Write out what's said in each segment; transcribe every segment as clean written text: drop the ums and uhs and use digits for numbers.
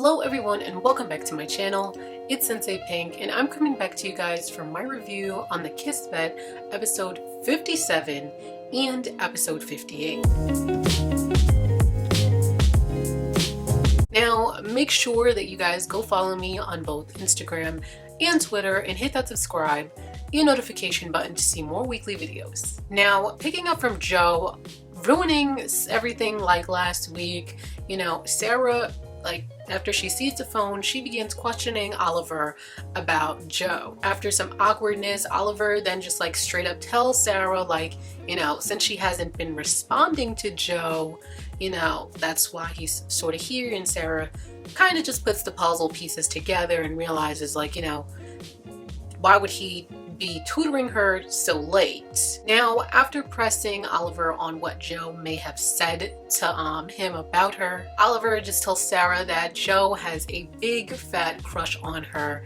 Hello everyone and welcome back to my channel. It's Sensei Pink and I'm coming back to you guys for my review on the Kiss Bed episode 57 and episode 58. Now make sure that you guys go follow me on both Instagram and Twitter and hit that subscribe and notification button to see more weekly videos. Now picking up from Joe ruining everything like last week, Sarah, after she sees the phone, she begins questioning Oliver about Joe. After some awkwardness, Oliver then just straight up tells Sarah since she hasn't been responding to Joe, that's why he's sort of here. And Sarah kind of just puts the puzzle pieces together and realizes why would he be tutoring her so late? Now, after pressing Oliver on what Joe may have said to him about her, Oliver just tells Sarah that Joe has a big fat crush on her,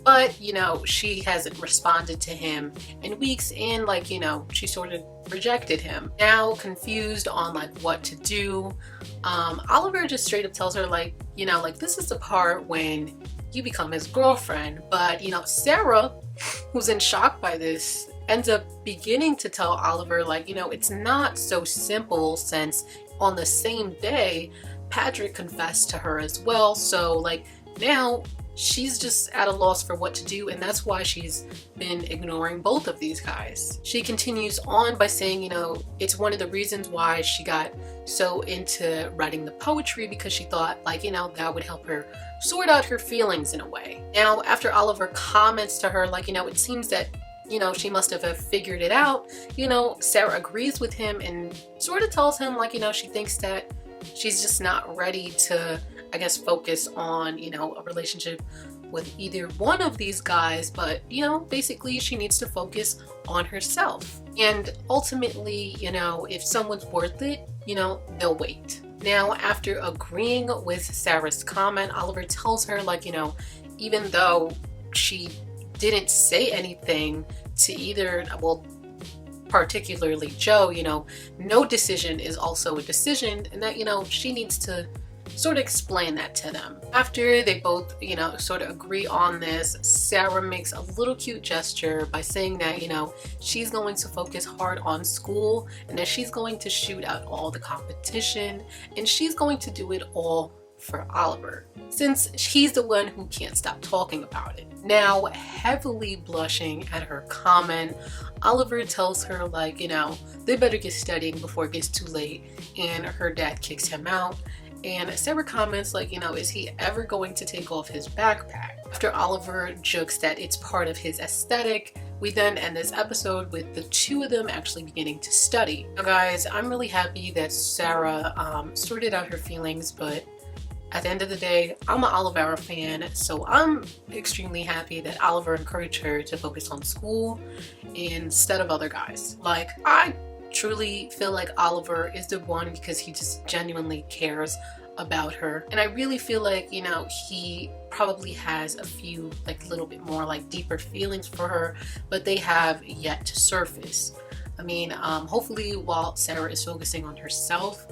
but she hasn't responded to him in weeks, and she sort of rejected him. Now confused on what to do, Oliver just straight up tells her this is the part when you become his girlfriend. But Sarah, who's in shock by this, ends up beginning to tell Oliver it's not so simple, since on the same day Patrick confessed to her as well. So now she's just at a loss for what to do, and that's why she's been ignoring both of these guys. She continues on by saying it's one of the reasons why she got so into writing the poetry, because she thought that would help her sort out her feelings in a way. Now after Oliver comments to her it seems that she must have figured it out, Sarah agrees with him and sort of tells him she thinks that she's just not ready to focus on a relationship with either one of these guys, but basically she needs to focus on herself. And ultimately, if someone's worth it, they'll wait. Now after agreeing with Sarah's comment, Oliver tells her even though she didn't say anything to either, particularly Joe, no decision is also a decision, and that she needs to sort of explain that to them. After they both sort of agree on this, Sarah makes a little cute gesture by saying that she's going to focus hard on school, and that she's going to shoot out all the competition, and she's going to do it all for Oliver, since he's the one who can't stop talking about it. Now heavily blushing at her comment, Oliver tells her they better get studying before it gets too late, and her dad kicks him out. And Sarah comments is he ever going to take off his backpack? After Oliver jokes that it's part of his aesthetic, we then end this episode with the two of them actually beginning to study. Now guys, I'm really happy that Sarah sorted out her feelings, but at the end of the day, I'm an Oliver fan, so I'm extremely happy that Oliver encouraged her to focus on school instead of other guys. I truly feel like Oliver is the one because he just genuinely cares about her, and I really feel he probably has a few little bit more deeper feelings for her, but they have yet to surface. Hopefully while Sarah is focusing on herself,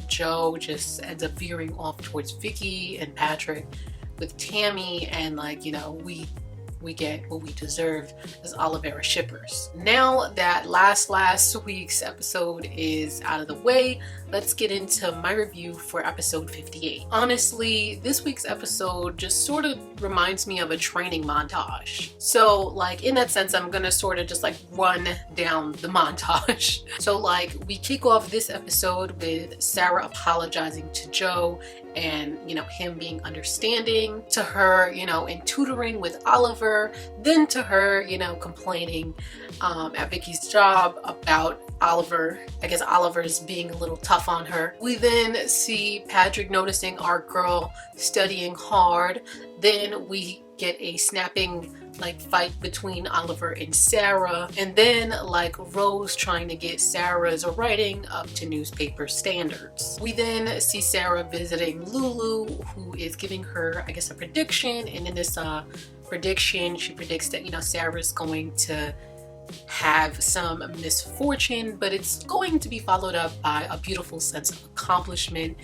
Joe just ends up veering off towards Vicky and Patrick with Tammy, and we get what we deserve as Olivera shippers. Now that last week's episode is out of the way, let's get into my review for episode 58. Honestly, this week's episode just sort of reminds me of a training montage. So in that sense, I'm gonna sort of just run down the montage. So we kick off this episode with Sarah apologizing to Joe, and him being understanding to her, in tutoring with Oliver, then to her, complaining at Vicky's job about Oliver. Oliver's being a little tough on her. We then see Patrick noticing our girl studying hard. Then we get a snapping fight between Oliver and Sarah, and then Rose trying to get Sarah's writing up to newspaper standards. We then see Sarah visiting Lulu, who is giving her a prediction, and in this prediction she predicts that Sarah's going to have some misfortune, but it's going to be followed up by a beautiful sense of accomplishment.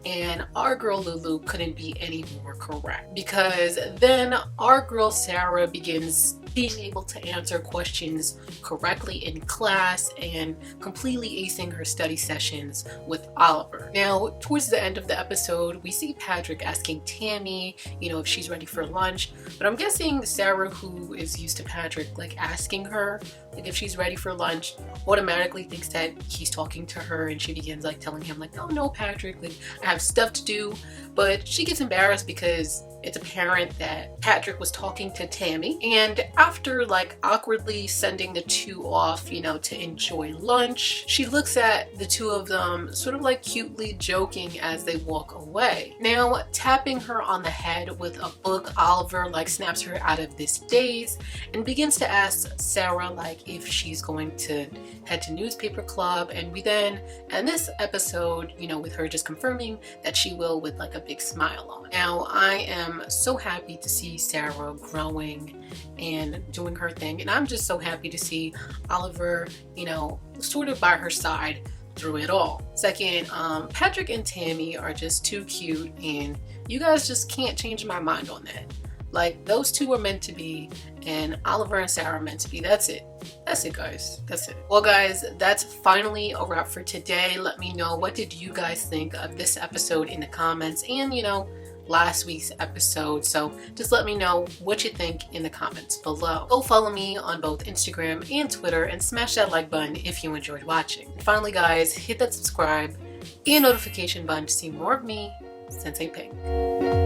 And our girl Lulu couldn't be any more correct, because then our girl Sarah begins being able to answer questions correctly in class and completely acing her study sessions with Oliver. Now, towards the end of the episode, we see Patrick asking Tammy, if she's ready for lunch, but I'm guessing Sarah, who is used to Patrick asking her if she's ready for lunch, automatically thinks that he's talking to her, and she begins telling him oh no, Patrick, I have stuff to do. But she gets embarrassed because it's apparent that Patrick was talking to Tammy, and after awkwardly sending the two off, to enjoy lunch, she looks at the two of them sort of cutely joking as they walk away. Now, tapping her on the head with a book, Oliver snaps her out of this daze and begins to ask Sarah if she's going to head to newspaper club, and we then end this episode with her just confirming that she will, with a big smile on. Now, I am so happy to see Sarah growing and doing her thing, and I'm just so happy to see Oliver sort of by her side through it all. Second, Patrick and Tammy are just too cute, and you guys just can't change my mind on that. Those two are meant to be, and Oliver and Sarah are meant to be. That's it. That's it, guys. That's it. Well, guys, that's finally a wrap for today. Let me know, what did you guys think of this episode in the comments, and last week's episode. So just let me know what you think in the comments below. Go follow me on both Instagram and Twitter, and smash that like button if you enjoyed watching. And finally, guys, hit that subscribe and notification button to see more of me, Sensei Pink.